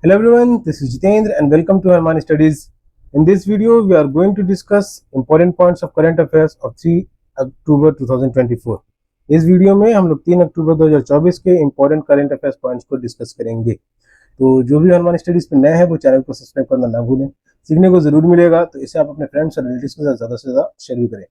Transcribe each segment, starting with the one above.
Hello everyone, this is Jitendra and welcome to Harmani Studies. In this video, we are going to discuss important points of current affairs of 3 अक्टूबर 2024. इस video में हम लोग 3 अक्टूबर 2024 के important current affairs points को discuss करेंगे। तो जो भी हरमानी स्टडीज पे नए हैं वो चैनल को सब्सक्राइब करना ना भूलें, सीखने को जरूर मिलेगा, तो इसे आप अपने फ्रेंड्स और रिलेटिव्स के साथ ज़्यादा से ज़्यादा शेयर भी करें।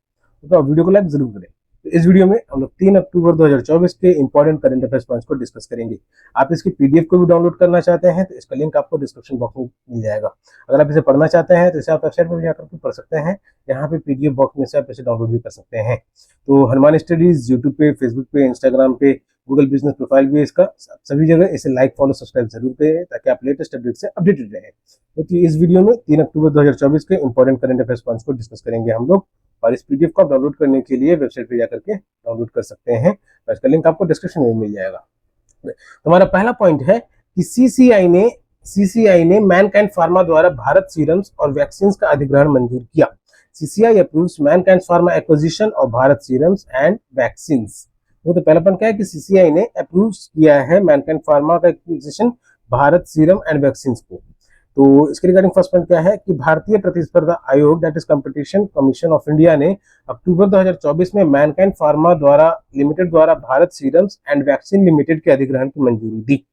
तो आप वीडियो को लाइक जरूर करें। तो इस वीडियो में हम लोग 3 अक्टूबर 2024 के इंपॉर्टेंट करंट अफेयर्स पॉइंट्स को डिस्कस करेंगे। आप इसकी पीडीएफ को भी डाउनलोड करना चाहते हैं तो इसका लिंक आपको डिस्क्रिप्शन बॉक्स में मिल जाएगा। अगर आप इसे पढ़ना चाहते हैं तो इसे आप वेबसाइट पर जाकर के पढ़ सकते हैं, यहाँ पे पीडीएफ बॉक्स में से आप इसे डाउनलोड भी कर सकते हैं। तो हरमानी स्टडीज यूट्यूब पे, फेसबुक पे, इंस्टाग्राम पे, गूगल बिजनेस प्रोफाइल भी इसका, सभी जगह इसे लाइक, फॉलो, सब्सक्राइब जरूर करें ताकि आप लेटेस्ट अपडेट से अपडेटेड रहें। तो इस वीडियो में 3 अक्टूबर 2024 के इंपॉर्टेंट करंट अफेयर्स पॉइंट्स को डिस्कस करेंगे हम लोग, और इस पीडीएफ को आप डाउनलोड करने के लिए वेबसाइट पे जाकर के डाउनलोड कर सकते हैं। इसका लिंक आपको डिस्क्रिप्शन में मिल जाएगा। तो हमारा पहला पॉइंट है कि सीसीआई ने मैनकाइंड फार्मा द्वारा भारत सीरम्स और वैक्सीन का अधिग्रहण मंजूर किया। CCI approves Mankind pharma acquisition of Bharat Serums and vaccine. वो तो पहला पॉइंट क्या है कि सीसीआई ने अप्रूव किया है मैनकाइंड फार्मा का acquisition Bharat serum and vaccine को। तो इसके रिगार्डिंग फर्स्ट पॉइंट क्या है कि भारतीय प्रतिस्पर्धा आयोग that is Competition Commission of India ने अक्टूबर 2024 में मैनकाइंड फार्मा द्वारा लिमिटेड द्वारा Bharat Serums and Vaccine Limited के अधिग्रहण की मंजूरी दी।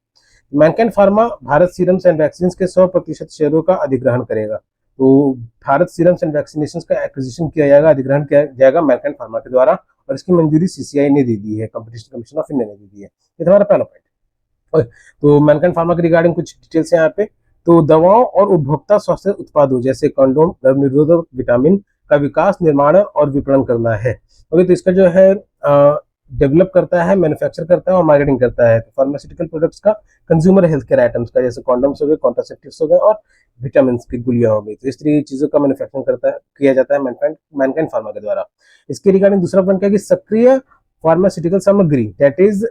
Mankind Pharma Bharat Serums and Vaccine के 100% शेयरों का अधिग्रहण करेगा। तो भारत सीरम्स एंड वैक्सीनेशन का एक्विजिशन किया जाएगा, अधिग्रहण किया जाएगा मैनकाइंड फार्मा के द्वारा, और इसकी मंजूरी सीसीआई ने दे दी है, कंपटीशन कमीशन ऑफ इंडिया ने दे दी है। ये हमारा पहला पॉइंट। तो मैनकाइंड फार्मा के रिगार्डिंग कुछ डिटेल्स है यहाँ पे। तो दवाओं और उपभोक्ता स्वास्थ्य उत्पादों जैसे कंडोम, गर्भ निरोधक, विटामिन का विकास, निर्माण और विपणन करना है। ओके, तो इसका जो है डेवलप करता है, मैन्युफैक्चर करता है और मार्केटिंग करता है। तो फार्मास्यूटिकल प्रोडक्ट्स का, कंज्यूमर हेल्थ केयर आइटम्स का, जैसे कॉन्डम्स हो गए, कॉन्ट्रासेप्टिव्स हो गए और विटामिन की गोलियां हो गई, तो इस तरह की चीजों का मैन्युफैक्चरिंग किया जाता है मैनकाइंड फार्मा के द्वारा। इसके रिगार्डिंग दूसरा पॉइंट क्या है कि सक्रिय फार्मास्यूटिकल सामग्री that is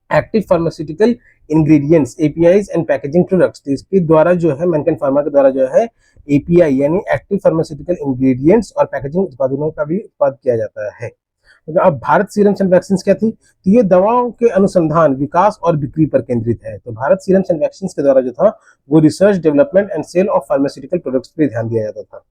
active pharmaceutical ingredients, APIs and packaging products, तो इसके द्वारा जो है मैनकाइंड फार्मा के द्वारा जो है एपीआई यानी एक्टिव फार्मास्यूटिकल इंग्रेडिएंट्स और पैकेजिंग उत्पादों का भी उत्पाद किया जाता है। तो अब भारत सीरम्स एंड वैक्सीन क्या थी, तो ये दवाओं के अनुसंधान, विकास और बिक्री पर केंद्रित है। तो भारत सीरम्स एंड वैक्सीन के द्वारा जो था वो research, development and sale of pharmaceutical products पे ध्यान दिया जाता था।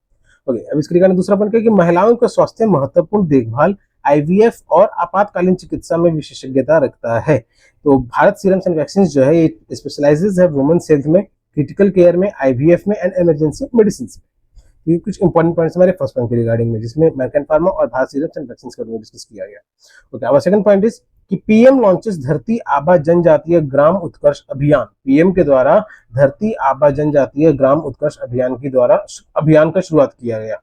ओके, अब इसके रिगार्डिंग दूसरा पॉइंट क्या है कि महिलाओं का स्वास्थ्य महत्वपूर्ण देखभाल, आईवीएफ और आपातकालीन चिकित्सा में विशेषज्ञता रखता है। तो भारत सीरम्स एंड वैक्सीन जो है ये स्पेशलाइजेज है वुमेन्स हेल्थ में, क्रिटिकल केयर में, आईवीएफ में एंड इमरजेंसी मेडिसिन में। ये कुछ इंपॉर्टेंट पॉइंट्स हमारे फर्स्ट पॉइंट के रिगार्डिंग में, जिसमें मैनकाइंड फार्मा और भारत सीरम्स एंड वैक्सीन के बारे में डिस्कस किया गया। ओके, अब सेकंड पॉइंट इज कि पीएम लॉन्चेस धरती आबा जनजातीय ग्राम उत्कर्ष अभियान। पीएम के द्वारा धरती आबा जनजातीय ग्राम उत्कर्ष अभियान का शुरुआत किया गया।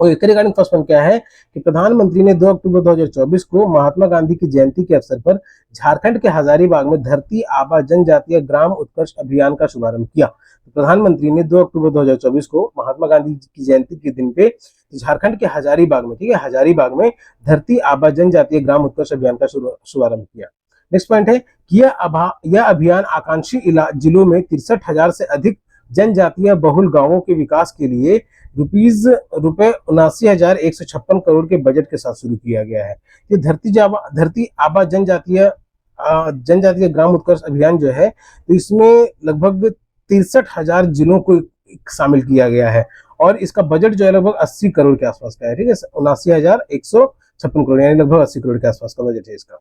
और इसके रिगार्डिंग फर्स्ट पॉइंट क्या है कि प्रधानमंत्री ने 2 अक्टूबर 2024 को महात्मा गांधी की जयंती के अवसर पर झारखंड के हजारीबाग में धरती आबा जनजातीय ग्राम उत्कर्ष अभियान का शुभारंभ किया। तो प्रधानमंत्री ने 2 अक्टूबर 2024 को महात्मा गांधी की जयंती के दिन पे झारखंड के हजारीबाग में, ठीक है, हजारीबाग में धरती आबा जनजातीय ग्राम उत्कर्ष अभियान का शुभारंभ किया। नेक्स्ट पॉइंट है कि यह अभियान आकांक्षी जिलों में 63,000 से अधिक जनजातीय बहुल गांवों के विकास के लिए रुपए 79,156 करोड़ के बजट के साथ शुरू किया गया है। ये धरती आबा जनजातीय ग्राम उत्कर्ष अभियान जो है, तो इसमें लगभग 63,000 जिलों को शामिल किया गया है और इसका बजट जो है लगभग 80 करोड़ के आसपास का है, ठीक है, 79,156 करोड़ यानी लगभग 80 करोड़ के आसपास का बजट है इसका।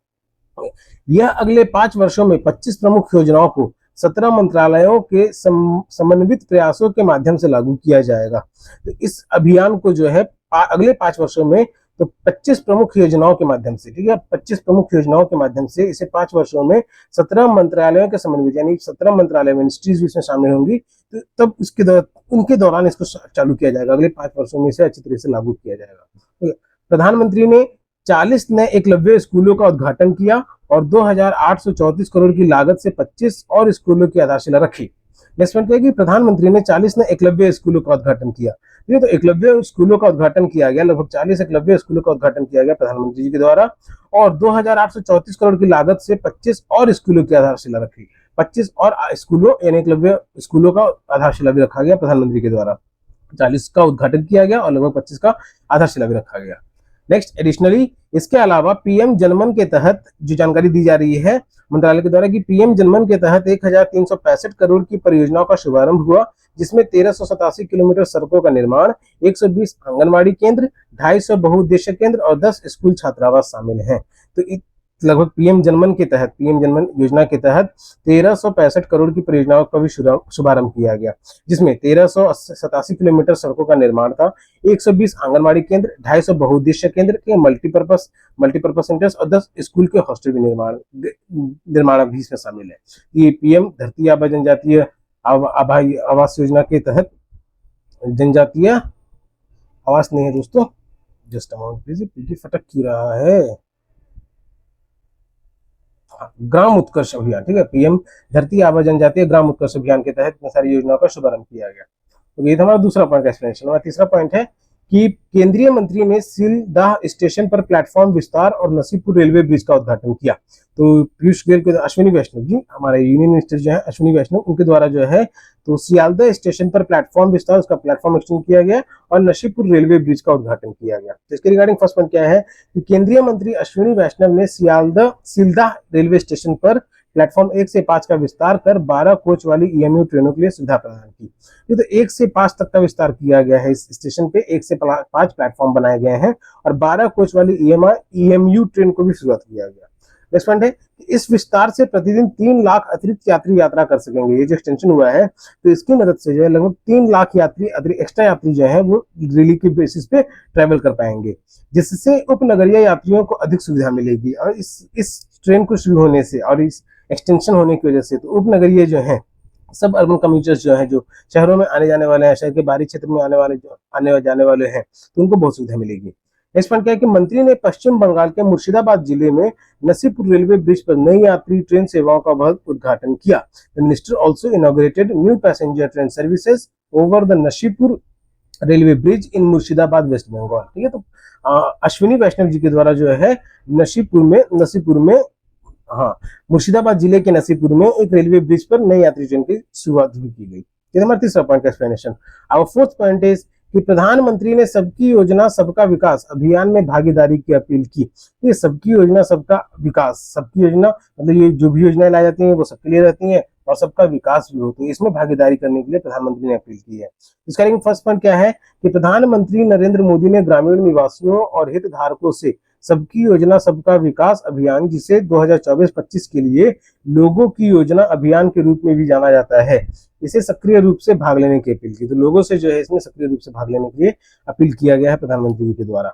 यह अगले 5 वर्षों में 25 प्रमुख योजनाओं को 17 मंत्रालयों के समन्वित प्रयासों के माध्यम से लागू किया जाएगा। तो इस अभियान को जो है अगले 5 वर्षों में तो 25 प्रमुख योजनाओं के माध्यम से, ठीक है, 25 प्रमुख योजनाओं के माध्यम से इसे 5 वर्षों में 17 मंत्रालयों के समन्वित यानी 17 मंत्रालय मिनिस्ट्रीज इसमें शामिल होंगी, तो तब उनके दौरान इसको चालू किया जाएगा। अगले 5 वर्षों में इसे अच्छी तरह से लागू किया जाएगा। प्रधानमंत्री ने 40 नए एकलव्य स्कूलों का उद्घाटन किया और 2,834 करोड़ की लागत से 25 और स्कूलों की आधारशिला रखी। नेक्स्ट पॉइंट है कि प्रधानमंत्री ने 40 नए एकलव्य स्कूलों का उद्घाटन किया। ये तो एकलव्य स्कूलों का उद्घाटन किया गया, लगभग 40 एकलव्य स्कूलों का उद्घाटन किया गया प्रधानमंत्री जी के द्वारा, और 2,834 करोड़ की लागत से 25 और स्कूलों की आधारशिला रखी। 25 और स्कूलों यानी एकलव्य स्कूलों का आधारशिला भी रखा गया प्रधानमंत्री के द्वारा। 40 का उद्घाटन किया गया और लगभग 25 का आधारशिला भी रखा गया। नेक्स्ट एडिशनली इसके अलावा पीएम जनमन के तहत जो जानकारी दी जा रही है मंत्रालय के द्वारा कि पीएम जनमन के तहत 1365 करोड़ की परियोजनाओं का शुभारंभ हुआ, जिसमें 1387 किलोमीटर सड़कों का निर्माण, 120 आंगनबाड़ी केंद्र, 250 बहुउद्देश्य केंद्र और 10 स्कूल छात्रावास शामिल हैं। तो लगभग पीएम जनमन के तहत, पीएम जनमन योजना के तहत 1365 करोड़ की परियोजनाओं का भी शुभारंभ किया गया, जिसमें 1387 किलोमीटर सड़कों का निर्माण था, 120 आंगनबाड़ी केंद्र, 250 बहुउद्देश्य केंद्र के मल्टीपर्पज सेंटर्स और 10 स्कूल के हॉस्टल भी निर्माण भी इसमें शामिल है। ये पीएम धरती आबा जनजातीय आवास योजना के तहत, जनजातीय आवास नहीं है दोस्तों, जस्ट अमाउंट प्लीज, फटक क्यों रहा है, ग्राम उत्कर्ष अभियान, ठीक है, पीएम धरती आबा जनजातीय ग्राम उत्कर्ष अभियान के तहत इतनी सारी योजनाओं का शुभारंभ किया गया। तो ये हमारा दूसरा पॉइंट का एक्सप्लेनेशन। हमारा तीसरा पॉइंट है कि केंद्रीय मंत्री ने सीलदाह स्टेशन पर प्लेटफॉर्म विस्तार और नसीबपुर रेलवे ब्रिज का उद्घाटन किया। तो पीयूष गोयल के अश्विनी वैष्णव जी, हमारे यूनियन मिनिस्टर जो है अश्विनी वैष्णव, उनके द्वारा जो है तो सियालदह स्टेशन पर प्लेटफॉर्म विस्तार, उसका प्लेटफॉर्म एक्सटेंड किया गया और नसीबपुर रेलवे ब्रिज का उद्घाटन किया गया। तो इसके रिगार्डिंग फर्स्ट पॉइंट क्या है कि केंद्रीय मंत्री अश्विनी वैष्णव ने सीलदाह रेलवे स्टेशन पर प्लेटफॉर्म 1 से 5 का विस्तार कर 12 कोच वाली ईएमयू ट्रेनों के लिए सुविधा प्रदान की। ये तो 1 से 5 तक का विस्तार किया गया है इस स्टेशन पे, 1 से 5 प्लेटफॉर्म बनाए गए हैं और 12 कोच वाली ईएमयू ट्रेन को भी शुरुआत किया गया। नेक्स्ट पॉइंट है कि इस विस्तार से प्रतिदिन 3 लाख अतिरिक्त यात्री यात्रा कर सकेंगे। ये जो एक्सटेंशन हुआ है तो इसकी मदद से जो है लगभग 3 लाख यात्री एक्स्ट्रा यात्री जो है वो डेली के बेसिस पे ट्रेवल कर पाएंगे, जिससे उपनगरीय यात्रियों को अधिक सुविधा मिलेगी। और इस ट्रेन को शुरू होने से और इस एक्सटेंशन होने की वजह से तो उपनगरीय जो है सब अर्बन कम्यूटर्स जो है, जो शहरों में आने जाने वाले हैं, शहर के बाहरी क्षेत्र में आने जाने वाले हैं, तो उनको बहुत सुविधा मिलेगी। नेक्स्ट पॉइंट क्या है कि मंत्री ने पश्चिम बंगाल के मुर्शिदाबाद जिले में नसीबपुर रेलवे ब्रिज पर नई यात्री ट्रेन सेवाओं का उद्घाटन किया। The minister also inaugurated new passenger train services over the Nasibpur railway bridge in Murshidabad West Bengal. ठीक है, तो अश्विनी वैष्णव जी के द्वारा जो है नसीबपुर में मुर्शिदाबाद जिले के नसीबपुर में एक रेलवे ब्रिज पर नई यात्री ट्रेन की शुरुआत भी की गई। ये हमारा तीसरा पॉइंट का explanation. Our fourth point is कि प्रधानमंत्री ने सबकी योजना सबका विकास अभियान में भागीदारी की अपील की। ये सबकी योजना सबका विकास, सबकी योजना मतलब ये जो भी योजनाएं लाई जाती हैं वो सबके लिए रहती हैं और सबका विकास भी होता है, इसमें भागीदारी करने के लिए प्रधानमंत्री ने अपील की है। इसका फर्स्ट पॉइंट क्या है कि प्रधानमंत्री नरेंद्र मोदी ने ग्रामीण निवासियों और हितधारकों से सबकी योजना सबका विकास अभियान, जिसे 2024-25 के लिए लोगों की योजना अभियान के रूप में भी जाना जाता है, इसे सक्रिय रूप से भाग लेने की अपील की। तो लोगों से जो है इसमें सक्रिय रूप से भाग लेने के लिए अपील किया गया है प्रधानमंत्री जी के द्वारा।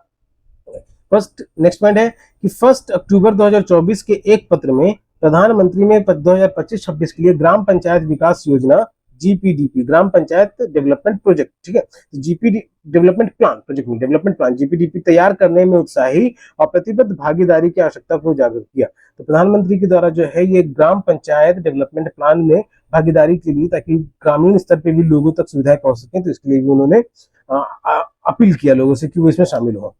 नेक्स्ट पॉइंट है कि 1 अक्टूबर 2024 के एक पत्र में प्रधानमंत्री ने 2025-26 के लिए ग्राम पंचायत विकास योजना जीपीडीपी, ग्राम पंचायत डेवलपमेंट प्रोजेक्ट, ठीक है, जीपीडी डेवलपमेंट प्लान जीपीडीपी तैयार करने में उत्साही और प्रतिबद्ध भागीदारी की आवश्यकता को उजागर किया। तो प्रधानमंत्री के द्वारा जो है ये ग्राम पंचायत डेवलपमेंट प्लान में भागीदारी के लिए, ताकि ग्रामीण स्तर पे भी लोगों तक सुविधाएं पहुंच सकें, तो इसके लिए भी उन्होंने अपील किया लोगों से कि वो इसमें शामिल हो।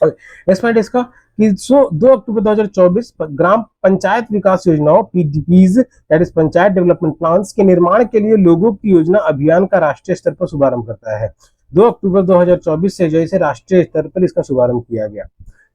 नेक्स्ट पॉइंट इसका कि 2 अक्टूबर 2024 ग्राम पंचायत विकास योजनाओं PDPs that is panchayat development plans के निर्माण के लिए लोगों की योजना अभियान का राष्ट्रीय स्तर पर शुभारंभ करता है। 2 अक्टूबर 2024 से जैसे राष्ट्रीय स्तर पर इसका शुभारंभ किया गया।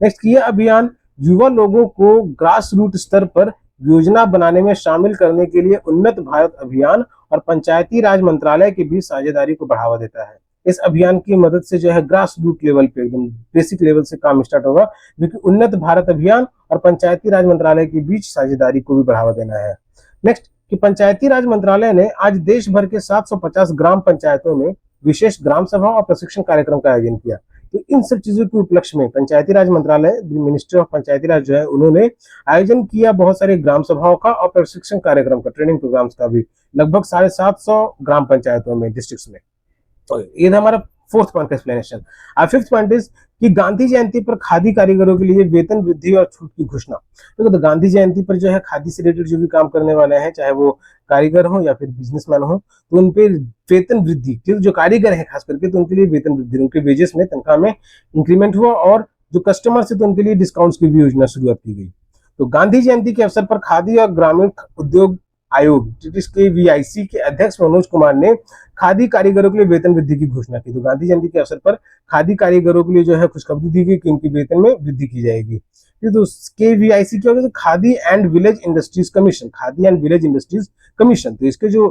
नेक्स्ट, यह अभियान युवा लोगों को ग्रास रूट स्तर पर योजना बनाने में शामिल करने के लिए उन्नत भारत अभियान और पंचायती राज मंत्रालय के बीच साझेदारी को बढ़ावा देता है। इस अभियान की मदद से जो है ग्रास रूट लेवल पे, एकदम बेसिक लेवल से काम स्टार्ट होगा, जो कि उन्नत भारत अभियान और पंचायती राज मंत्रालय के बीच साझेदारी को भी बढ़ावा देना है। नेक्स्ट, कि पंचायती राज मंत्रालय ने आज देश भर के 750 ग्राम पंचायतों में विशेष ग्राम सभा और प्रशिक्षण कार्यक्रम का आयोजन किया। तो इन सब चीजों के उपलक्ष्य में पंचायती राज मंत्रालय, मिनिस्ट्री ऑफ पंचायती राज जो है, उन्होंने आयोजन किया बहुत सारे ग्राम सभाओं का और प्रशिक्षण कार्यक्रम का, ट्रेनिंग प्रोग्राम्स का भी, लगभग 750 ग्राम पंचायतों में, डिस्ट्रिक्ट्स में। तो ये था हमारा फोर्थ पॉइंट का एक्सप्लेनेशन। और फिफ्थ पॉइंट इज कि गांधी जयंती पर खादी कारीगरों के लिए वेतन वृद्धि और छूट की घोषणा। तो गांधी जयंती पर जो है खादी से रिलेटेड जो भी काम करने वाले हैं, चाहे वो कारीगर हो या फिर बिजनेसमैन हो, तो उन पे वेतन वृद्धि, जो कारीगर है खास करके, तो उनके लिए वेतन वृद्धि, उनके वेजेस में, तनख्वाह में इंक्रीमेंट हुआ, और जो कस्टमर्स है तो उनके लिए डिस्काउंट्स की भी योजना शुरुआत की गई। तो गांधी जयंती के अवसर पर खादी और ग्रामीण उद्योग आयोग जिसके VIC के अध्यक्ष मनोज कुमार ने खादी कारीगरों के लिए वेतन वृद्धि की घोषणा की। तो गांधी जयंती के अवसर पर खादी कारीगरों के लिए जो है खुशखबरी दी गई कि उनकी वेतन में वृद्धि की जाएगी। तो KVIC क्या होगा, तो khadi and village industries commission, khadi and village industries commission. तो इसके जो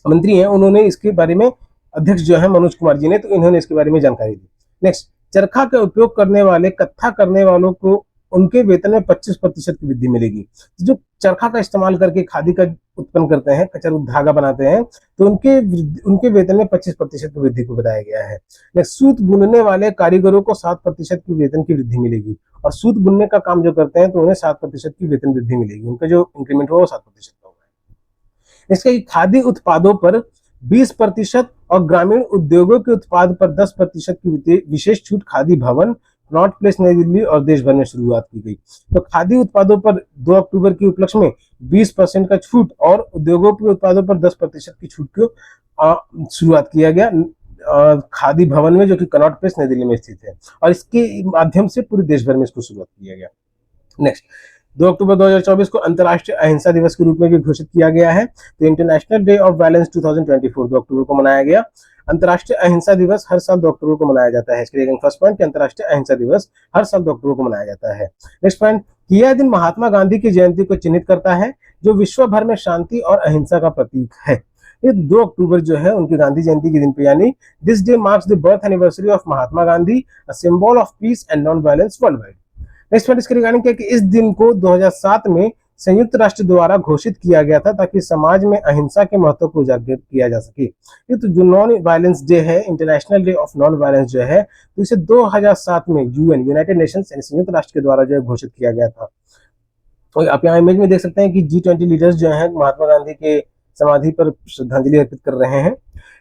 मंत्री हैं उन्होंने इसके बारे में, अध्यक्ष जो है मनोज कुमार जी ने, तो इन्होंने इसके बारे में जानकारी दी। नेक्स्ट, चरखा का उपयोग करने वाले कत्था करने वालों को उनके वेतन में 25% की वृद्धि मिलेगी। जो चरखा का इस्तेमाल करके खादी का उत्पन्न करते हैं, कचर धागा बनाते हैं, तो उनके वेतन में 25% की वृद्धि को बताया गया है। नेक्स्ट, सूत बुनने वाले कारीगरों को 7% की वेतन की वृद्धि मिलेगी, और सूत बुनने का काम जो करते हैं तो उन्हें 7% की वेतन वृद्धि मिलेगी, उनका जो इंक्रीमेंट होगा वो 7% का होगा। इसके खादी उत्पादों पर 20% और ग्रामीण उद्योगों के उत्पाद पर 10% की विशेष छूट खादी भवन, नॉर्थ प्लेस नई दिल्ली और देश भर में शुरुआत की गई। तो खादी उत्पादों पर 2 अक्टूबर के उपलक्ष्य में 20% का छूट और उद्योगों के उत्पादों पर 10% की छूट को शुरुआत किया गया खादी भवन में, जो कि कनॉट प्लेस नई दिल्ली में स्थित है, और इसके माध्यम से पूरे देश भर में इसको शुरुआत किया गया। नेक्स्ट, 2 अक्टूबर 2024 को अंतर्राष्ट्रीय अहिंसा दिवस के रूप में भी घोषित किया गया है। तो इंटरनेशनल डे ऑफ वायलेंस 2024 2 अक्टूबर को मनाया गया। अंतर्राष्ट्रीय अहिंसा दिवस हर साल 2 अक्टूबर को मनाया जाता है। इसके लिए फर्स्ट पॉइंट, अंतर्राष्ट्रीय अहिंसा दिवस हर साल 2 अक्टूबर को मनाया जाता है। नेक्स्ट पॉइंट, यह दिन महात्मा गांधी की जयंती को चिन्हित करता है, जो विश्व भर में शांति और अहिंसा का प्रतीक है। ये 2 अक्टूबर जो है उनकी गांधी जयंती के दिन पे, यानी this day marks the birth anniversary of Mahatma Gandhi, a symbol of peace and non violence world wide. Next point इसके रिगार्डिंग क्या कि इस दिन को 2007 में संयुक्त राष्ट्र द्वारा घोषित किया गया था ताकि समाज में अहिंसा के महत्व को उजागर किया जा सके। ये तो जो नॉन वायलेंस डे है, international day of non violence जो है, तो इसे 2007 में यूनाइटेड नेशंस यानी संयुक्त राष्ट्र के द्वारा जो है घोषित किया गया था। तो आप यहाँ इमेज में देख सकते हैं कि G20 लीडर्स जो हैं महात्मा गांधी के समाधि पर श्रद्धांजलि अर्पित कर रहे हैं।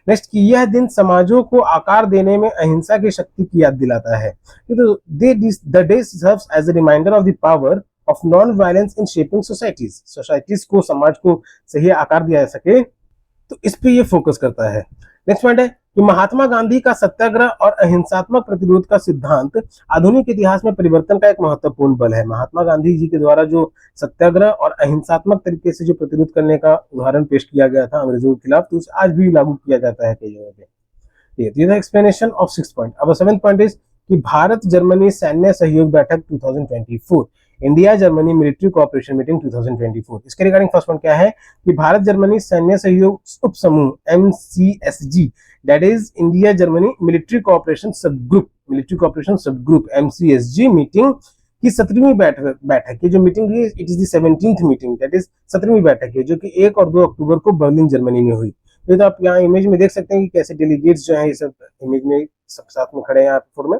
नेक्स्ट, कि यह दिन समाजों को आकार देने में अहिंसा की शक्ति की याद दिलाता है। तो the day serves as a reminder of the power of non violence in shaping societies को, समाज को सही आकार दिया जा सके, तो इस पे ये फोकस करता है। नेक्स्ट पॉइंट है कि महात्मा गांधी का सत्याग्रह और अहिंसात्मक प्रतिरोध का सिद्धांत आधुनिक इतिहास में परिवर्तन का एक महत्वपूर्ण बल है। महात्मा गांधी जी के द्वारा जो सत्याग्रह और अहिंसात्मक तरीके से जो प्रतिरोध करने का उदाहरण पेश किया गया था अंग्रेजों के खिलाफ, तो आज भी लागू किया जाता है कई जगह पे। ये था एक्सप्लेनेशन ऑफ 6th पॉइंट। अब 7th पॉइंट इज कि भारत जर्मनी सैन्य सहयोग बैठक 2024, India Germany military cooperation meeting 2024। इसके रिगार्डिंग फर्स्ट पॉइंट क्या है कि भारत जर्मनी सैन्य सहयोग उप समूह MCSG, that is India Germany military cooperation sub group MCSG meeting की 17वीं बैठक की जो मीटिंग हुई, it is the 17th meeting, that is 17वीं बैठक है, जो कि 1 और 2 अक्टूबर को बर्लिन जर्मनी में हुई। तो आप यहाँ इमेज में देख सकते हैं कि कैसे डेलीगेट्स जो है ये सब इमेज में सब साथ में खड़े हैं यहाँ फोर में।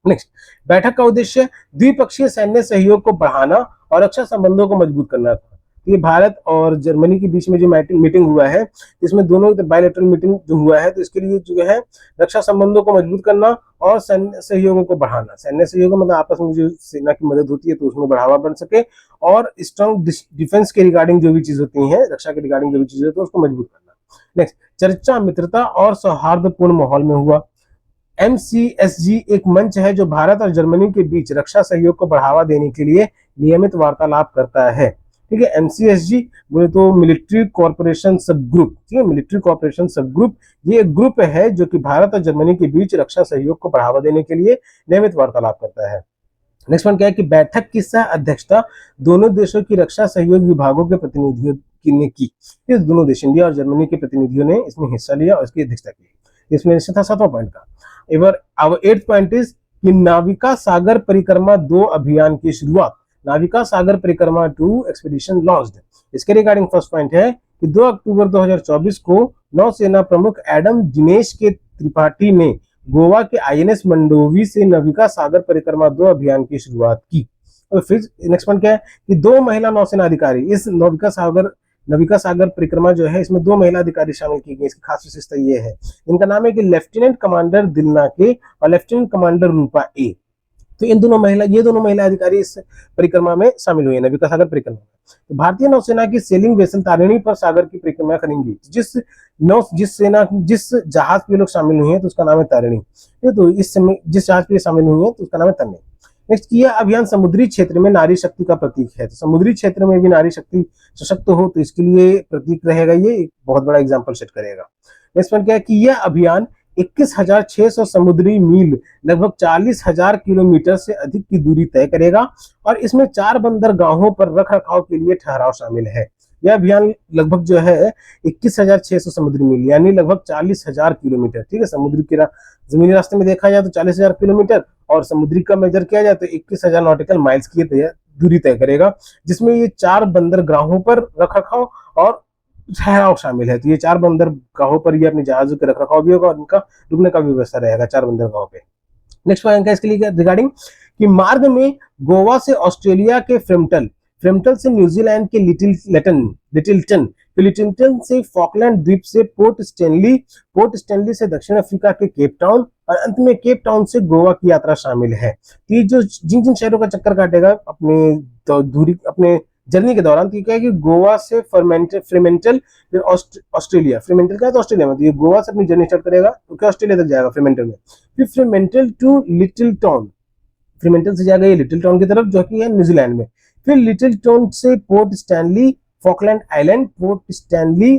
नेक्स्ट, बैठक का उद्देश्य द्विपक्षीय सैन्य सहयोग को बढ़ाना और रक्षा संबंधों को मजबूत करना था। ये भारत और जर्मनी के बीच में जो मीटिंग हुआ है, इसमें दोनों बायलैटरल मीटिंग जो हुआ है, तो इसके लिए जो है रक्षा संबंधों को मजबूत करना और सैन्य सहयोगों को बढ़ाना। सैन्य सहयोग मतलब आपस में जो सेना की मदद होती है तो उसमें बढ़ावा बन सके, और स्ट्रॉन्ग डिफेंस के रिगार्डिंग जो भी चीज होती है, रक्षा के रिगार्डिंग जो भी चीज होती है उसको मजबूत करना। नेक्स्ट, चर्चा मित्रता और सौहार्दपूर्ण माहौल में हुआ। MCSG एक मंच है जो भारत और जर्मनी के बीच रक्षा सहयोग को बढ़ावा देने के लिए नियमित वार्तालाप करता है। ठीक है, MCSG बोले तो मिलिट्री कॉर्पोरेशन सब ग्रुप, ठीक है, मिलिट्री कॉर्पोरेशन सब ग्रुप, ये एक ग्रुप है जो कि भारत और जर्मनी के बीच रक्षा सहयोग को बढ़ावा देने के लिए नियमित वार्तालाप करता है। नेक्स्ट वन क्या है कि बैठक की सह अध्यक्षता दोनों देशों की रक्षा सहयोग विभागों के प्रतिनिधियों ने की। इस दोनों देश इंडिया और जर्मनी के प्रतिनिधियों ने इसमें हिस्सा लिया और इसकी अध्यक्षता की। इसमें था 7वां पॉइंट का। Ever our 8th point is कि नाविका सागर परिक्रमा 2 अभियान की शुरुआत। नाविका सागर परिक्रमा 2 एक्सपीडिशन लॉन्च्ड। इसके रिगार्डिंग फर्स्ट पॉइंट है कि 2 अक्टूबर 2024 को नौसेना प्रमुख एडम दिनेश के त्रिपाठी ने गोवा के INS मंडोवी से नाविका सागर परिक्रमा 2 अभियान की शुरुआत की। और फिर नेक्स्ट पॉइंट क्या है कि 2 महिला नौसेना अधिकारी इस नाविका सागर परिक्रमा जो है, इसमें 2 महिला अधिकारी शामिल की गई। इसकी खास विशेषता ये है, इनका नाम है कि लेफ्टिनेंट कमांडर दिलना के और लेफ्टिनेंट कमांडर रूपा A। तो ये दोनों महिला अधिकारी इस परिक्रमा में शामिल हुई है, नाविका सागर परिक्रमा में। तो भारतीय नौसेना की सेलिंग वेसल तारिणी पर सागर की परिक्रमा करेंगी। जिस जहाज पे लोग शामिल हुए हैं तो उसका नाम है तारिणी। तो इस समय जिस जहाज पे शामिल हुए हैं तो उसका नाम है तारिणी। नेक्स्ट, यह अभियान समुद्री क्षेत्र में नारी शक्ति का प्रतीक है। तो समुद्री क्षेत्र में भी नारी शक्ति सशक्त हो तो इसके लिए प्रतीक रहेगा, ये एक बहुत बड़ा एग्जाम्पल सेट करेगा। नेक्स्ट पॉइंट क्या है कि यह अभियान 21,600 समुद्री मील लगभग 40,000 किलोमीटर से अधिक की दूरी तय करेगा और इसमें 4 बंदरगाहों पर रख रखाव के लिए ठहराव शामिल है। यह अभियान लगभग जो है 21,600 समुद्री मील यानी लगभग 40,000 किलोमीटर, ठीक है। समुद्री के जमीनी रास्ते में देखा जाए तो 40,000 किलोमीटर और समुद्री का मेजर किया जाए तो 21,000 नॉटिकल माइल्स की दूरी तय करेगा, जिसमें ये 4 बंदरगाहों पर रख रखाव और ठहराव शामिल है। तो ये 4 बंदरगाहों पर ये अपने जहाजों के रख रखाव भी होगा और उनका रुकने का भी व्यवस्था रहेगा 4 बंदरगाहों पे। नेक्स्ट पॉइंट है इसके लिए रिगार्डिंग कि मार्ग में गोवा से ऑस्ट्रेलिया के फ्रेमटन, फ्रेमटन से न्यूजीलैंड के लिटिलटन, लिटिलटन से फॉकलैंड द्वीप से पोर्ट स्टैनली, पोर्ट स्टैनली से दक्षिण अफ्रीका के केप टाउन और अंत में केप टाउन से गोवा की यात्रा शामिल है। तो ये जो जिन जिन शहरों का चक्कर काटेगा अपने दूरी अपने जर्नी के दौरान, तो क्या है कि गोवा से फ्रीमेंटल, फिर ऑस्ट्रेलिया, फ्रीमेंटल का है तो ऑस्ट्रेलिया में, तो ये गोवा से अपनी जर्नी स्टार्ट करेगा तो क्या ऑस्ट्रेलिया तक जाएगा फ्रीमेंटल में, फिर फ्रीमेंटल टू लिटिल टाउन, फ्रीमेंटल से जाएगा ये लिटिल टाउन की तरफ जो कि है न्यूजीलैंड में, फिर लिटिल टाउन से port Stanley, Falkland island, port Stanley,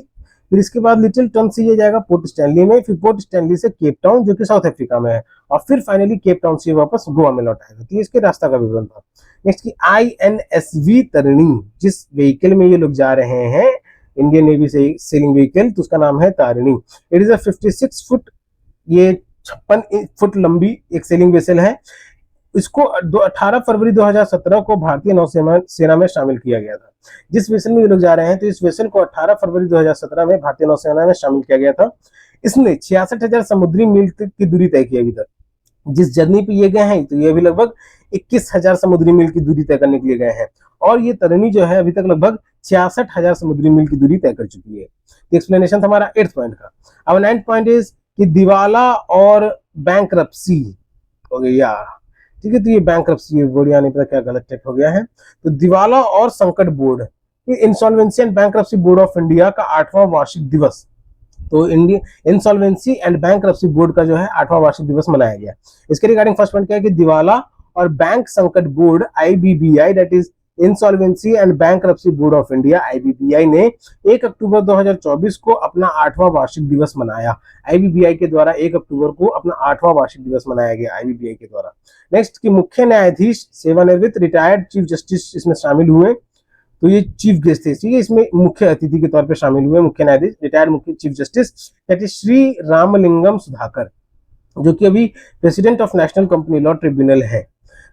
फिर इसके बाद लिटिल टाउन से ये जाएगा पोर्ट स्टैनली में, फिर पोर्ट स्टैनली से केप टाउन जो कि साउथ अफ्रीका में है और फिर फाइनली केप टाउन से वापस गोवा में लौट आएगा। तो ये इसके रास्ता का विवरण था। नेक्स्ट की INSV तरिणी, जिस व्हीकल में ये लोग जा रहे हैं इंडियन नेवी से सेलिंग व्हीकल, तो उसका नाम है Tarini. It is a 56 foot, ये 56 फुट लंबी एक सेलिंग वेसल है। इसको 18 फरवरी 2017 को भारतीय नौसेना में शामिल किया गया था। जिस वेसल में ये लोग जा रहे हैं तो इस वेसल को 18 फरवरी 2017 में भारतीय नौसेना में शामिल किया गया था। इसने 66,000 समुद्री मील की दूरी तय की अभी तक। जिस जर्नी पे ये गए हैं तो ये अभी लगभग 21,000 समुद्री मील की दूरी तय करने के लिए गए हैं और ये तरिणी जो है अभी तक लगभग 66,000 समुद्री मील की दूरी तय कर चुकी है। तो एक्सप्लेनेशन था हमारा 8th पॉइंट का। अब 9th पॉइंट इज कि दिवाला और बैंकरप्सी हो गया, ठीक है। तो ये बैंकरप्सी वर्ड यानी पता क्या गलत टेक हो गया है। तो दिवाला और संकट board, insolvency and bankruptcy board of India का 8वां वार्षिक दिवस, तो Indian insolvency and bankruptcy board का जो है 8वां वार्षिक दिवस मनाया गया। इसके रिगार्डिंग फर्स्ट पॉइंट क्या है कि दिवाला और बैंक संकट board IBBI, that is insolvency and bankruptcy board of India IBBI ने 1 अक्टूबर 2024 को अपना 8वां वार्षिक दिवस मनाया। IBBI के द्वारा 1 अक्टूबर को अपना 8वां वार्षिक दिवस मनाया गया IBBI के द्वारा। नेक्स्ट की मुख्य न्यायाधीश, सेवानिवृत्त रिटायर्ड चीफ जस्टिस इसमें शामिल हुए। तो ये चीफ गेस्ट थे, ठीक है, इसमें मुख्य अतिथि के तौर पे शामिल हुए मुख्य न्यायाधीश रिटायर्ड मुख्य chief justice that is Shri Ramalingam Sudhakar, जो कि अभी president of national company law tribunal है।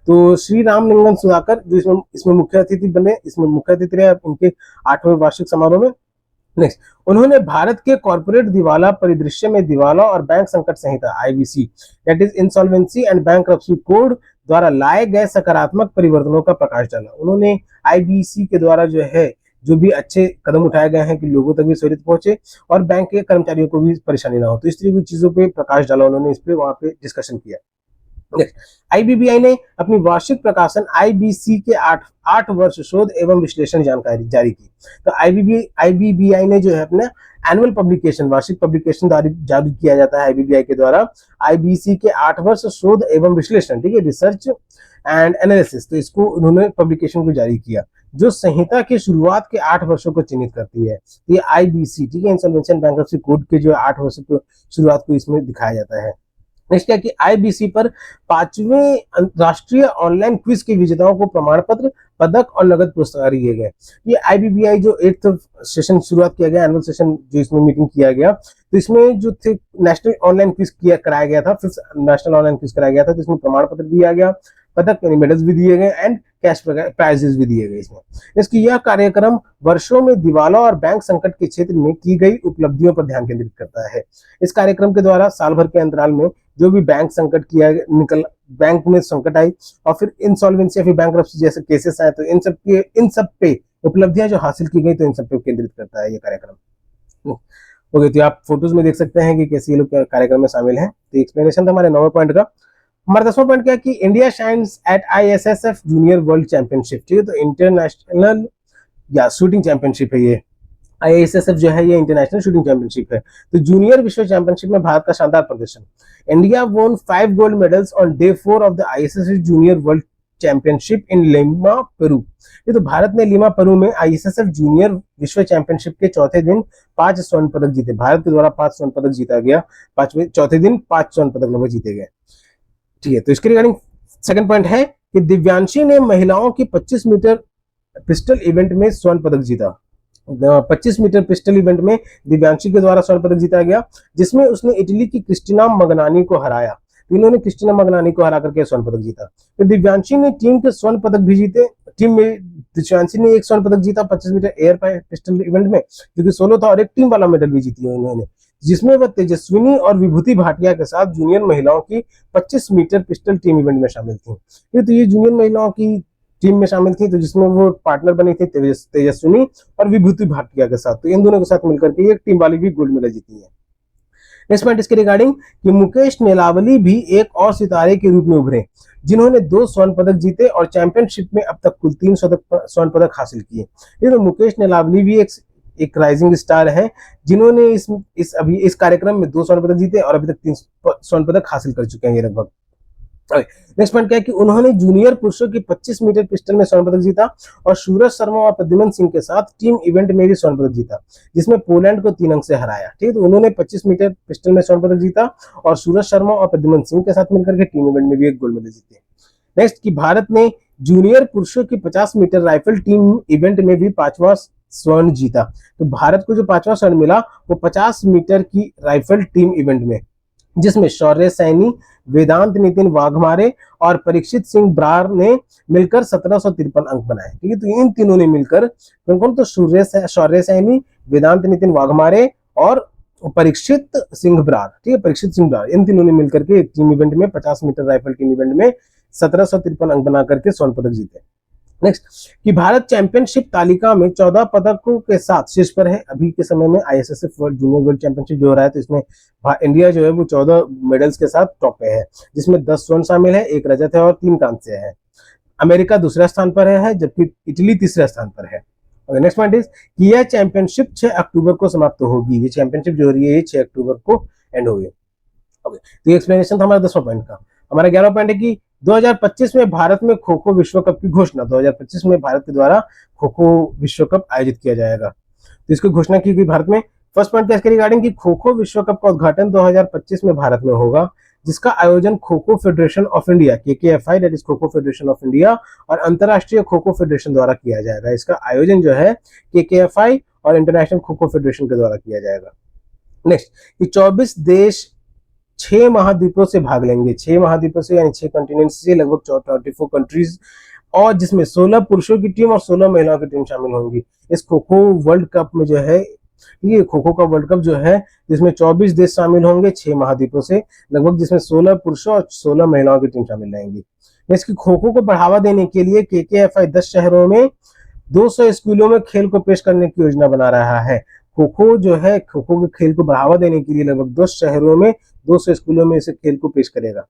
तो श्री रामलिंगम सुधाकर जो इसमें मुख्य अतिथि बने, इसमें मुख्य अतिथि रहे उनके 8वें वार्षिक समारोह में। नेक्स्ट, उन्होंने भारत के कॉर्पोरेट दिवाला परिदृश्य में दिवाला और बैंक संकट संहिता IBC that is insolvency and bankruptcy code द्वारा लाए गए सकारात्मक परिवर्तनों का प्रकाश डाला। उन्होंने IBC के द्वारा जो है जो भी अच्छे कदम उठाए गए हैं कि लोगों तक भी सहूलियत पहुंचे और बैंक के कर्मचारियों को भी परेशानी ना हो, तो इस तरह की चीजों पे प्रकाश डाला उन्होंने, इस पे वहां पे डिस्कशन किया। IBBI ने अपनी वार्षिक प्रकाशन IBC के 8 वर्ष शोध एवं विश्लेषण जानकारी जारी की। तो IBBI ने जो है अपना एनुअल पब्लिकेशन, वार्षिक पब्लिकेशन जारी किया जाता है IBBI के द्वारा IBC के 8 वर्ष शोध एवं विश्लेषण, ठीक है, रिसर्च एंड एनालिसिस, तो इसको उन्होंने पब्लिकेशन को जारी किया जो संहिता के शुरुआत के 8 वर्षों को चिन्हित करती है। ये IBC, ठीक है, इंसॉल्वेंसी एंड बैंकरप्सी कोड के जो 8 वर्षों की शुरुआत को इसमें दिखाया जाता है। नेक्स्ट क्या कि IBC पर 5वें राष्ट्रीय ऑनलाइन क्विज के विजेताओं को प्रमाण पत्र, पदक और नगद पुरस्कार दिए गए। ये IBBI जो 8th सेशन शुरुआत किया गया, एनुअल सेशन जो इसमें मीटिंग किया गया, तो इसमें जो थे नेशनल ऑनलाइन क्विज कराया गया था, 5th नेशनल ऑनलाइन क्विज कराया गया था, तो इसमें प्रमाण पत्र दिया गया, पदक यानी मेडल्स भी दिए गए एंड कैश प्राइजेस भी दिए गए इसमें। इसकी यह कार्यक्रम वर्षों में दिवाला और बैंक संकट के क्षेत्र में की गई उपलब्धियों पर ध्यान केंद्रित करता है। इस कार्यक्रम के द्वारा साल भर के अंतराल में जो भी बैंक संकट बैंक में संकट आई और फिर इंसॉल्वेंसी या फिर बैंकरप्सी जैसे केसेस आए, तो इन सब पे उपलब्धियां जो हासिल की गई, तो इन सब पे केंद्रित करता है ये कार्यक्रम। ओके, तो आप फोटोज में देख सकते हैं कि कैसे ये लोग कार्यक्रम में शामिल हैं। तो एक्सप्लेनेशन था हमारे 9वें पॉइंट का। हमारा 10वां पॉइंट क्या है कि India shines at ISSF junior world championship, ठीक है, तो इंटरनेशनल या शूटिंग चैंपियनशिप है ये। ISSF जो है ये इंटरनेशनल शूटिंग चैंपियनशिप है। तो जूनियर विश्व चैंपियनशिप में भारत का शानदार प्रदर्शन। इंडिया वोन 5 gold medals on day 4 of the ISSF junior world championship in lima Peru. ये तो भारत ने लिमा पेरू में आईएसएसएफ जूनियर विश्व चैंपियनशिप के चौथे दिन 5 स्वर्ण पदक जीते। भारत के द्वारा 5 स्वर्ण पदक जीता गया। पांचवें चौथे दिन 5 स्वर्ण पदक लगभग जीते गए। ठीक है, तो इसके रिगार्डिंग सेकंड पॉइंट है कि दिव्यांशी ने महिलाओं की 25 मीटर पिस्टल इवेंट में स्वर्ण पदक जीता। 25 मीटर पिस्टल इवेंट में दिव्यांशी के द्वारा स्वर्ण पदक जीता गया, जिसमें उसने इटली की क्रिस्टीना मगनानी को हराया। तो इन्होंने क्रिस्टीना मगनानी को हरा करके स्वर्ण पदक जीता। तो दिव्यांशी ने टीम के स्वर्ण पदक भी जीते। टीम में दिव्यांशी ने एक स्वर्ण पदक जीता 25 मीटर एयर पिस्टल इवेंट में, जो कि 16 था, और एक टीम वाला मेडल भी जीती है उन्होंने, जिसमें वह तेजस्विनी और विभूति भाटिया के साथ जूनियर महिलाओं की 25 मीटर पिस्टल टीम इवेंट में शामिल थी। ये जूनियर महिलाओं की टीम में शामिल थी, तो जिसमें वो पार्टनर बनी थी तेजस्विनी और विभूति भाटिया के साथ। तो इन दोनों के साथ मिलकर के एक टीम वाली भी गोल्ड मेडल जीती है। नेक्स्ट पॉइंट इसके रिगार्डिंग कि मुकेश नेलावली भी एक और सितारे के रूप में उभरे, जिन्होंने 2 स्वर्ण पदक जीते और चैंपियनशिप में अब तक कुल 3 स्वर्ण पदक हासिल किए। ये तो मुकेश नेलावली भी एक राइजिंग स्टार है, जिन्होंने इस कार्यक्रम में 2 स्वर्ण पदक जीते और अभी तक 3 स्वर्ण पदक हासिल कर चुके हैं ये लगभग। नेक्स्ट पॉइंट क्या है कि उन्होंने जूनियर पुरुषों की 25 मीटर पिस्टल में स्वर्ण पदक जीता और सूरज शर्मा और प्रद्युमन सिंह के साथ टीम इवेंट में भी स्वर्ण पदक जीता, जिसमें पोलैंड को 3 अंक से हराया। ठीक है, तो उन्होंने 25 मीटर पिस्टल में स्वर्ण पदक जीता और सूरज शर्मा और प्रद्युमन सिंह के साथ मिलकर के टीम इवेंट में भी एक गोल्ड मेडल जीते। नेक्स्ट कि भारत ने जूनियर पुरुषों की 50 मीटर राइफल टीम इवेंट में भी 5वां स्वर्ण जीता। तो भारत को जो 5वां स्वर्ण मिला वो 50 मीटर की राइफल टीम इवेंट में, जिसमें शौर्य सैनी, वेदांत नितिन वाघमारे और परीक्षित सिंह ब्रार ने मिलकर 1753 अंक बनाए। ठीक है, तो इन तीनों ने मिलकर कौन, तो शौर्य सैनी, वेदांत नितिन वाघमारे और परीक्षित सिंह ब्रार। ठीक है, परीक्षित सिंह ब्रार, इन तीनों ने मिलकर के टीम इवेंट में 50 मीटर राइफल टीम इवेंट में 1753 अंक बना करके स्वर्ण पदक जीते। नेक्स्ट कि भारत चैंपियनशिप तालिका में 14 पदकों के साथ शीर्ष पर है अभी के समय में। ISSF world junior world championship जो हो रहा है, तो इसमें इंडिया जो है वो 14 मेडल्स के साथ टॉप पे है, जिसमें 10 स्वर्ण शामिल है, 1 रजत है और 3 कांस्य है। अमेरिका दूसरे स्थान पर है, जबकि इटली तीसरे स्थान पर है। नेक्स्ट पॉइंट इज कि यह चैंपियनशिप 6 अक्टूबर को समाप्त होगी। ये चैंपियनशिप जो हो रही है ये 6 अक्टूबर को एंड होगी। ओके, तो ये एक्सप्लेनेशन था हमारा 10वां पॉइंट का। हमारा 11वां पॉइंट है कि 2025 में भारत में खो खो विश्व कप की घोषणा। 2025 में भारत के द्वारा खो खो विश्व कप आयोजित किया जाएगा, तो इसकी घोषणा की गई भारत में। फर्स्ट पॉइंट इसके रिगार्डिंग कि खो खो विश्व कप का उद्घाटन 2025 में भारत में होगा, जिसका आयोजन kho kho federation of India KKFI that is kho kho federation of India और अंतरराष्ट्रीय खो खो फेडरेशन द्वारा किया जाएगा। इसका आयोजन जो है KKFI और इंटरनेशनल खो खो फेडरेशन के द्वारा किया जाएगा। नेक्स्ट कि 24 देश 6 महाद्वीपों से भाग लेंगे। 6 महाद्वीपों से यानी 6 कॉन्टिनेंट से लगभग 24 कंट्रीज, और जिसमें 16 पुरुषों की टीम और 16 महिलाओं की टीम शामिल होंगी। इस खो खो वर्ल्ड कप में जो है, ये खो खो का वर्ल्ड कप जो है, जिसमें 24 देश शामिल होंगे 6 महाद्वीपों से लगभग, जिसमें 16 पुरुषों और 16 महिलाओं की टीम शामिल रहेंगी। इसकी खो खो को बढ़ावा देने के लिए KKFI 10 शहरों में 200 स्कूलों में खेल को पेश करने की योजना बना रहा है। खो खो जो है, खो खो के खेल को बढ़ावा देने के लिए लगभग 10 शहरों में 200 स्कूलों में इसे खेल को पेश करेगा।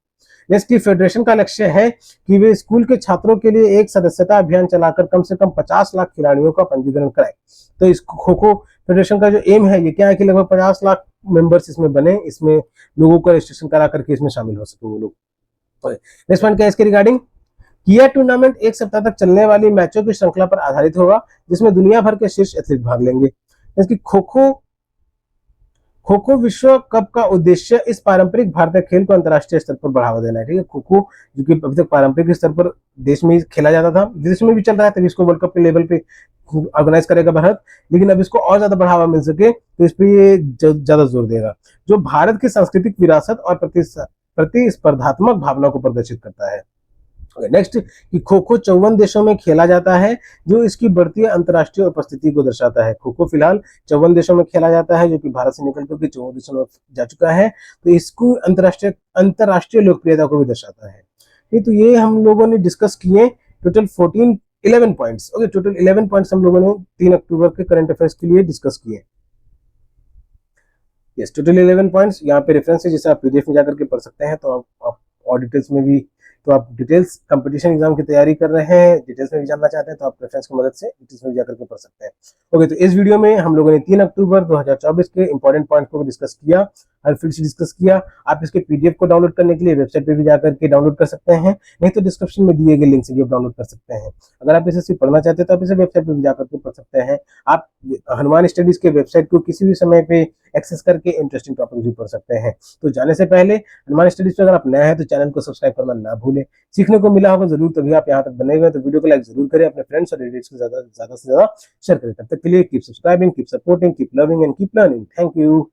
इसकी फेडरेशन का लक्ष्य है कि वे स्कूल के छात्रों के लिए एक सदस्यता अभियान चलाकर कम से कम 50 लाख खिलाड़ियों का पंजीकरण कराए। तो इस खो खो फेडरेशन का जो एम है ये क्या है कि लगभग 50 लाख मेंबर्स इसमें बने, इसमें लोगों का रजिस्ट्रेशन करा करके इसमें शामिल हो सके वो लोग। नेक्स्ट पॉइंट क्या है इसके रिगार्डिंग, यह टूर्नामेंट 1 सप्ताह तक चलने वाली मैचों की श्रृंखला पर आधारित होगा, जिसमें दुनिया भर के शीर्ष एथलीट भाग लेंगे। इसकी खो खो विश्व कप का उद्देश्य इस पारंपरिक भारतीय खेल को अंतर्राष्ट्रीय स्तर पर बढ़ावा देना है। ठीक है, खो खो जो कि अभी तक पारंपरिक स्तर पर देश में खेला जाता था, विदेश में भी चल रहा है, तभी इसको वर्ल्ड कप के लेवल पे ऑर्गेनाइज करेगा भारत, लेकिन अब इसको और ज्यादा बढ़ावा मिल सके तो इस पर ये ज्यादा जोर देगा, जो भारत की सांस्कृतिक विरासत और प्रतिस्पर्धात्मक भावना को प्रदर्शित करता है। नेक्स्ट कि खो खो 54 देशों में खेला जाता है, जो इसकी बढ़ती अंतर्राष्ट्रीय उपस्थिति को दर्शाता है। खो खो फिलहाल 54 देशों में खेला जाता है, जो कि भारत से निकल करके 54 देशों में जा चुका है, तो इसको अंतर्राष्ट्रीय लोकप्रियता को भी दर्शाता है। तो ये हम लोगों ने डिस्कस किए total 11 points. Okay, total 11 points हम लोगों ने 3 अक्टूबर के करंट अफेयर्स के लिए डिस्कस किए। Yes, total 11 points. यहाँ पे रेफरेंस है जिसे आप PDF में जाकर के पढ़ सकते हैं, तो आप और डिटेल्स में भी, तो आप डिटेल्स कंपटीशन एग्जाम की तैयारी कर रहे हैं, डिटेल्स में भी जानना चाहते हैं, तो आप रेफरेंस की मदद से डिटेल्स में जाकर के पढ़ सकते हैं। ओके, तो इस वीडियो में हम लोगों ने 3 अक्टूबर 2024 के इंपॉर्टेंट पॉइंट को डिस्कस किया। हर फील्ड से डिस्कस किया। आप इसके पीडीएफ को डाउनलोड करने के लिए वेबसाइट पे भी जाकर के डाउनलोड कर सकते हैं, नहीं तो डिस्क्रिप्शन में दिए गए लिंक से भी आप डाउनलोड कर सकते हैं। अगर आप इसे सिर्फ पढ़ना चाहते हैं तो आप इसे वेबसाइट पे भी जाकर के पढ़ सकते हैं। आप हनुमान स्टडीज के वेबसाइट को किसी भी समय पे एक्सेस करके इंटरेस्टिंग टॉपिक भी पढ़ सकते हैं। तो जाने से पहले हनुमान स्टडीज पे अगर आप नए हैं तो चैनल को सब्सक्राइब करना ना भूलें। सीखने को मिला होगा जरूर, तभी आप यहाँ तक बने हुए हैं। तो वीडियो को लाइक जरूर करें, अपने फ्रेंड्स और रिलेटिव्स को ज्यादा से ज्यादा शेयर करें। तब तक के लिए keep subscribing, keep supporting, keep loving and keep learning. Thank you.